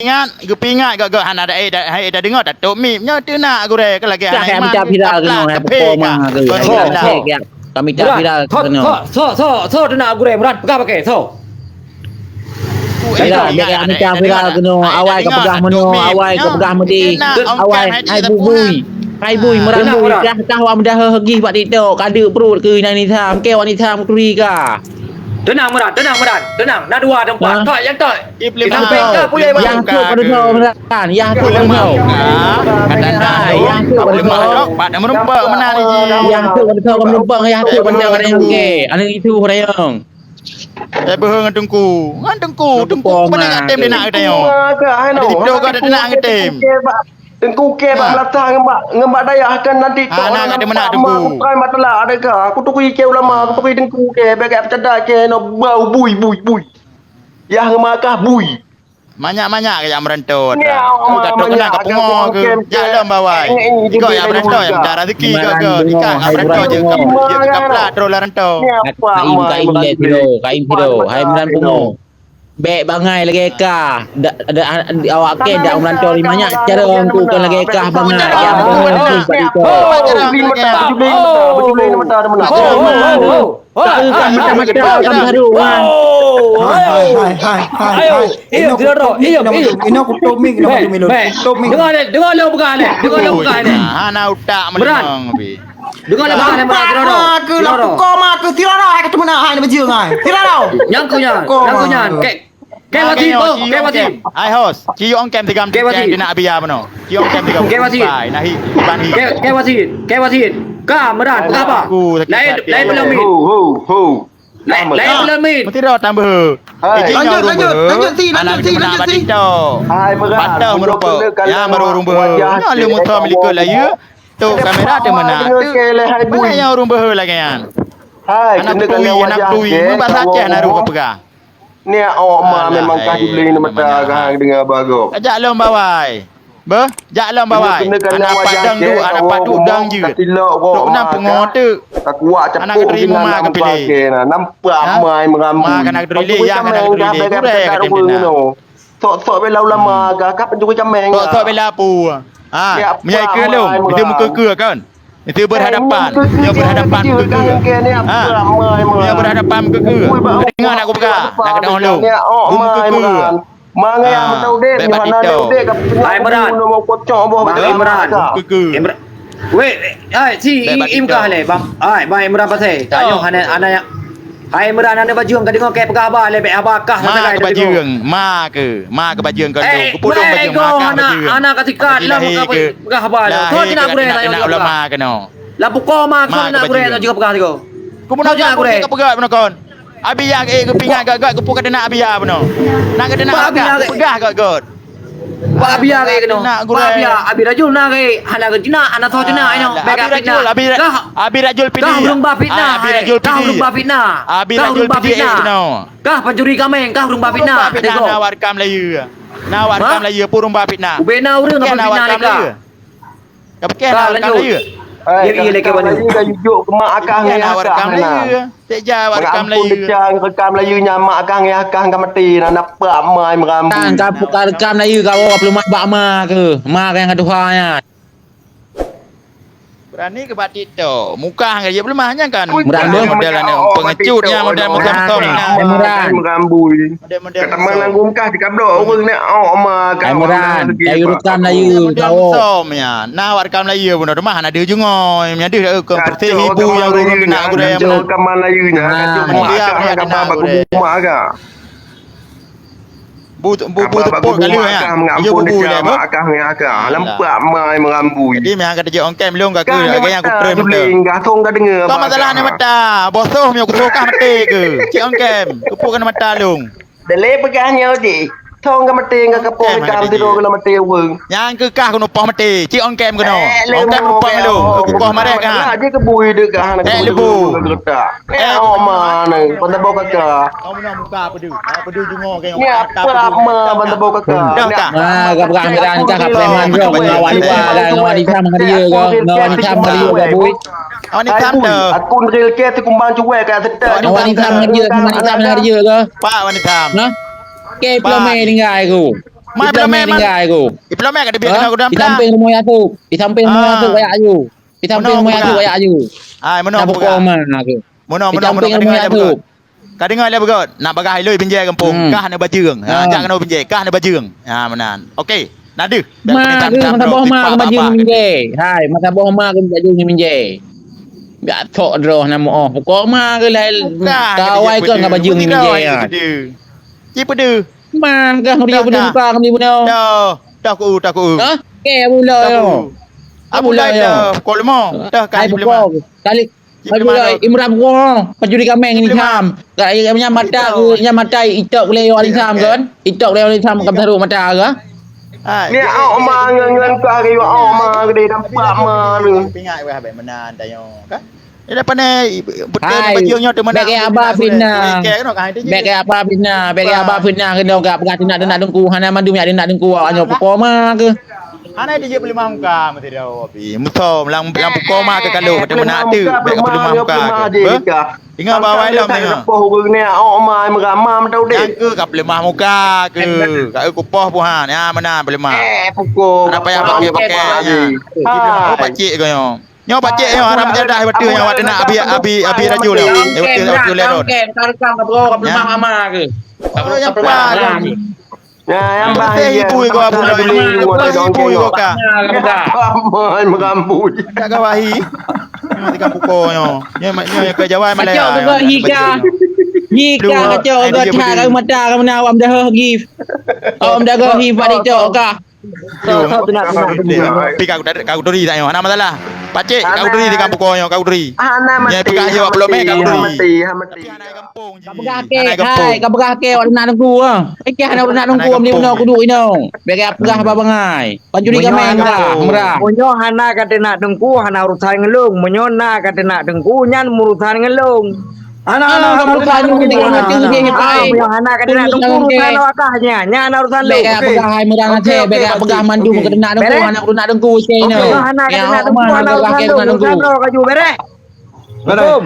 Ingat gak hana ada dengar tak tok mi nya tu nak aku re lagi Cak kayak macam pira kena performa ke. Kami cak pira kena. So tu nak aku re murat pegang pakai so. Pira kayak macam pira kena awal ke pegang meno awal ke pegang medi awal ai bubui. Ai bui merang bui dah tahu amdah hegi buat TikTok kada perut ke ni tham ke wanita kuri ka. Tenang Murat. Nak dua tempat. Tak yang tak. Implement yang tu pada tahu kan. Yang tu pada tahu. Yang tu pada tahu. Pada menumpang menang ni. Yang tu pada tahu menumpang yang tu pada tahu yang ke. Ana itu rayong. Saya behang tungku mana tim dia nak kita yo. Ada TikTok kau ada nak tim. Tengku ke bak melata ngembak dayah kan nanti tok ada mana tengku. Bukan matalah ada ke. Aku tu pergi ke ulama, aku pergi tengku ke bagai bercadar ke no bau bui. Yah ngemakah bui. Banyak ke yang merentut. Tak tahu kena ke pengor ke. Jalan bawah. Kau yang merentut yang minta rezeki ke. Ikan merentut je. Dia kaplat terus lah rentut. Kain piro. Hai meran pengor. Baik bangai lagi ka. Awak ke dak melantor ni banyak cara untuk kan lagi ka bangai yang tu badiko. Betul ni mata ada mana. Kan macam-macam kan baru. Hai. Iyo tidak. Ino aku toming Dengar lo bukan ni. Hana utak menang abi. Dengar lo bukan ni. Aku lah kau mak aku tirara aku tu mana hai baju ngai. Tirara. Yang kunya. Ke wati. Hai host. Ci on cam 3 dia nak biar mano. Ci on cam 3. Ke wati. Nahi bani. Ke wati. Ka meran apa? Lain belum min. Lain belum min. Mesti dah tambah. Lanjut si. Hai berat. Patah merupa. Ya baru rumah. Ya lu motor milik lah ya. Tu kamera ada mana? Mana yang rumah lagi kan? Hai, anak tui. Membas saja nak rumah pegang. Ni awak memang kah dibeli ni mata kah dengar bagus. Ajak long bawai. Jak long bawai. Anak padu dang je. Tok nak pengor tu. Tak kuat cepuk. Anak terima mak ke pilih. Nampak mai merambu. Mak kena drilling yang kena drilling. Kurang kat dia. Sok bela ulama kah penjuru cameng. Sok bela apa? Menyai ke lu. Itu muka ke kan? Itu berhadapan. Dia berhadapan ke. Dia berhadapan ke. Dengar nak aku pegang. Nak kena lu. Muka ke. Mangai yang tahu dek, mana tahu dek kat Imran. Mau kocok boh Imran. Ke. Weh, si Imkah le bang. Bang Imran pasal. Tanya ana yang Hai Imran anda baju ang kadang kayak pegabah lebek abakah sangat ke baju ma ke baju kau tu kupulung baju ma baju anak katikat lah pegabah lah kau nak gure nak ulama kena lah pukul ma kau nak gure tak juga pegah tu kau nak gure kau pegah mana kon abi yang ke pingat gak kupul kada nak abi mana nak kada nak pegah gak Pak Abia ke kena. Pak Abia, Abi Rajul nak ke. Hana ke Cina, Hana tahu Cina ayo. Abi Rajul pilih. Kau rumah fitnah. Abi Rajul pilih. Kau rumah fitnah. Abi Rajul pilih. Kau pencuri kameng, kau rumah fitnah. Nawar kam layu. Nawar kam layu pun rumah fitnah. Ubena urang apa fitnah ni kau. Kau pakai nawar kam layu. Dia lagi mana? Dia jujuk ke mak akang ni nawar kam layu. Cek jawab kam layu. Rekam layu nya mak akang ya akang kam mati nak apa mai merambu. Kan kau rekam layu kau belum bak ma ke. Ma yang keduanya. Berani ke batik tu. Muka dia belum hanya kan. Model pengecutnya model Samsung ni. Merambu. Model teman nanggung kah dikablok orang ni ma kan. Layu rekam layu kau. Samsungnya. Nawar kam layu pun rumah ada jungoi. Ada ke perti ibu yang urus nak guna yang rekam layunya. Dia ada mak agak. Bu tepuk kali ya. Dia bu le apa? Akang lampak mai merambu. Jadi memang kata je on cam belum ke yang aku trem betul. Enggak song ka dengar. Kau masalah ni mata. Bosoh punya aku sokah mati ke. Cik on cam. Kepukkan mata long. Dele pegahnya odi. Thong ka mati ka kapong kam tidur ka mati weng. Yang ke kah kena pah mati. Cik on cam kena. On cam pah lu. Aku pah marah kan. Dia ke bui dek ka nak. Lebu. Mana? Pada bawa kakak. Kau menang muka apa tu? Apa tu jengok ke? Ni apa pada bawa kakak. Kau pegang anggaran kau preman kau ngawal luar kan wanita mengadia kau wanita mengadia kau bui. Wanita tu. Aku real ke tu kumbang cuek ka sedar. Wanita mengadia kau. Pak wanita. Nah. Ke pelame tinggal aku. Mai belum main memang. tinggal aku. Belum memang ada biar kena aku dalam Di samping rumah aku. Di samping rumah aku kayak you. Di samping rumah aku kayak you. Ai Nak menang pukul mana aku. Mono Di mono samping mono rumah dengar aku. Kau dengar dia begot. Nak bagai lui pinjai kampung. Kah nak bajireng. Jangan nak pinjai. Kah nak bajireng. Menan. Okey. Nada. Ma ke mata boh ma ke baju minje. Hai, mata boh ma ke baju minje. Biar tok droh nama oh. Pukul ma ke lah. Kawai ke ngah baju minje ya. Cik pede. Man ke dia punya muka kami punya. Dah aku. Ha? Ke pula yo. Apa lah dah pukul 5. Dah Hai kali pukul. Kali Hai pula Imran pukul. Baju di kameng ni ham. Kaya punya mata ku nya mata itok boleh yo ni ham kan. Itok boleh ni ham kam taruh mata ke. Ni awak ma ngan ku hari awak ma gede nampak ma ni. Pingat weh habis menan dah yo kan. Dia pandai betul bajungnya tu mana. Bagi abah fitnah. Bagi abah fitnah. Bagi abah fitnah kena gak berarti nak dengku hana mandu nak dengku awaknya pukul ma ke. Ana dia boleh muka mesti dah api. Musom lang pukul ma ke kalau betul mana tu. Bagi boleh muka. Ingat bawa lah tengok. Poh ni awak ma meramam tau Yang dek. ke kap boleh muka ke. Kak kupoh puhan ya mana boleh mah. Pukul. Apa yang pakai-pakainya. Oh pakcik ke yo. Nyo pakcik yo haram jadah betul yang awak nak abi rajul yo. Betul rajul leron. Kan bro kap lemah mama ke. Oh yang apa? Ya yang bahaya. Ibu ko abu la ibu ko ka. Aman merambut. Tak kawahi. Mati kampung ko yo. Nyo ke Jawa Malaya. Kacau ke hika. Hika kacau ke thak ke mata ke mana awam dah give. Awam dah give pada itu ka. Kau duri tak yo. Nama masalah. Pakcik kau duri di kampung ko yo kau duri. Ana mati. Ya pegah yo belum kau duri. Mati. Anak kampung. Hai, kau begah ke awak nak nunggu ah. Ikah nak nunggu am dia nak kudu ino. Bagi apgah apa bangai. Panjuri kameng dah, merah. Monyo hana kata nak dengku hana urusan ngelung. Monyo na kata nak dengku nyan urusan ngelung. Anak kamu kan ni dengan tu dia pai. Monyo hana kata nak dengku urusan wakahnya. Nyan urusan lu. Bagi apgah hai merah nanti. Bagi apgah mandu kena nak dengku anak nak dengku sei no. Hana kata nak dengku hana urusan lu. Urusan lu kaju beres. Betul.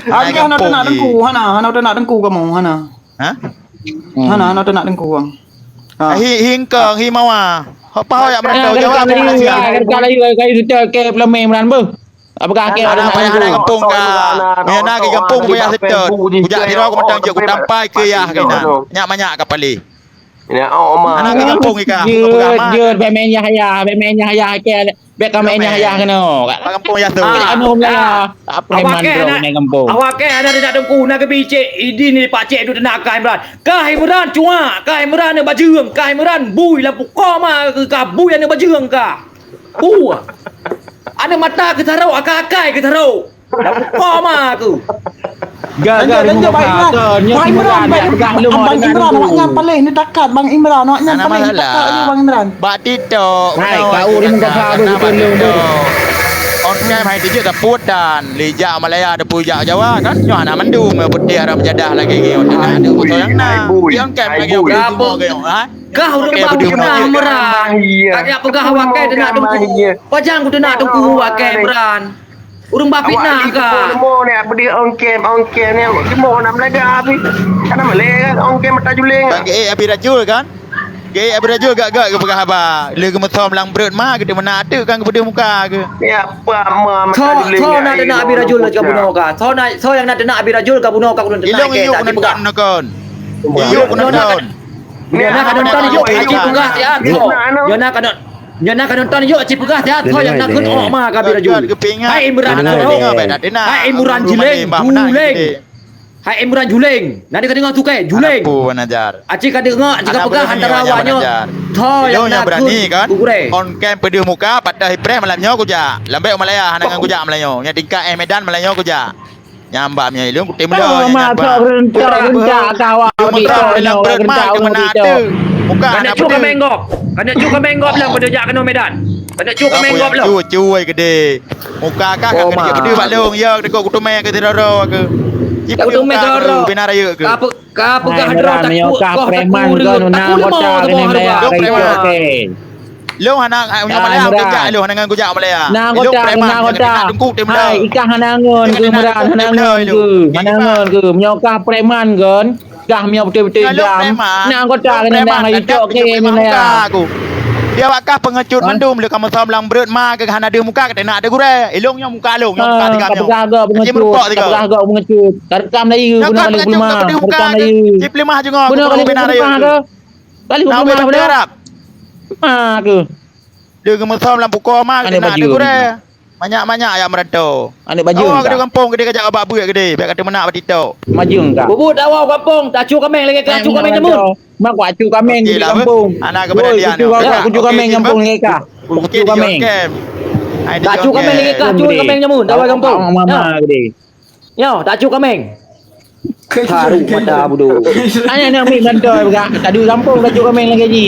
Abi kan nak dengku hana nak dengku kamu hana. Ha? Hana nak dengku bang. Hingkang himawa. Apa yang mereka jawab kalau you ke pelemen meran bu. Apakah ke ada nak payah nak kampung ka. Mena ke kampung payah setot. Bujak tiro ko matang je ko tampai ke ya kena. Nyak banyak kapali. Ni awak ma. Anak ke kampung ke ka. Ye bemen Yahya ke bek kamen Yahya kena. Kampung ya tu. Anu lah. Preman bro ni kampung. Awak ke ada nak dengku nak ke bicik idi ni pak cik tu nak kai Imran. Kai Imran cua, kai Imran ni bajung, kai Imran bui la pukul ma ke bui ni bajung ka. Ada mata ke tarau akak-akai ke tarau. La pukul ma aku. Gagal Bang Imran, Bang Imran nak nyam paling ni takat Bang Imran nak nyam paling takat ni Bang Imran. Bak tito. Hai kau ni muka kau tu. On cam hai tijik tak putan. Lijak Malaya ada pujak Jawa kan. Nyo anak mandu me putih haram jadah lagi ngio. Ada foto yang na. Yang cam lagi gapo ha. Kau dah bawa kena merah. Ada pegah awak ke nak dengku. Pajang ku nak dengku awak ke Imran. Urang bapit nak ka. Mo ni apa dia ongkem ni. Mo nam laga api. Kan Malay kan ongkem mata juling. Bagi abi rajul kan. Ge abi rajul gak ke pegah haba. Le ke mesom lang berat ma ke mana ada kan kepada muka ke. Ni apa ma mata juling. Kau nak abi rajul ka bunuh ka. Kau yang nak abi rajul ka bunuh ka bunuh tak ke tak pegah. Nakon. Iyo nakon. Dia nak nonton yuk cip pegah tiat. Dia nak nonton yuk cip pegah tiat. Kau yang nak kun ok ma ka abi rajul. Hai Imran Hai Imran Juling. Hai Imran Juling. Nanti kau dengar tu ke? Juling. Apa najar? Acik kau dengar jika pegah antara awaknya. Tho yang nak berani kan. On cam pedih muka patah hipres malamnya aku ja. Lambai Malaya hanangan aku ja Melayu. Nya tingkat Medan Melayu aku ja. Nyambak nya ilung kutim dah. Mata rentak kawan. Dalam bermak ke mana ada. Muka nak cuka menggop. Kena cuka menggop lah pada jak kena Medan. Kena cuka menggop lah. Cuai gede. Muka kakak kena gede balung ya dekok kutumai ke tiroro ke. Kau tu megara. Benar raya ke? Apa gah dro takut kau preman kan nak kota ni Malaya ke. Lo anak Malaya kerja lo dengan gujak Malaya. Nak kota. Hai ikan hanangan ke meran hanangan ke. Menyokah preman kan. Gah mia betul-betul jam. Nak kota kena dah mari tok ke ni lah. Aku. Dia wakah pengecut mendum le kamu sam lang berat ma ke hana ada muka ke nak ada gure. Elongnya muka long yang muka tiga nyo. Kapagah pengecut. Karekam lagi guna kali belum. Karekam lagi. Cip limah je ngau. Guna kali belum. Kali belum benar. Ke. Dia kamu sam lang pukul ma ke nak ada gure. Banyak-banyak ayam merado. Anik baju. Oh, gede kampung gede kajak abak buik gede. Biar kata menak batito. Maju enggak? Bubut awak kampung, tak cu kameng lagi ke cu kameng nyemun. Mak ku acu kameng di kampung. Anak kepada dia ni. Ku kameng kampung ni ka. Ku kameng. Tak cu kameng lagi ke cu kameng nyemun awak kampung. Mama gede. Yo, tak cu kameng. Haru pada budu. Hanya nak ambil bantuan juga. Tak ada kampung tak cu kameng lagi ji.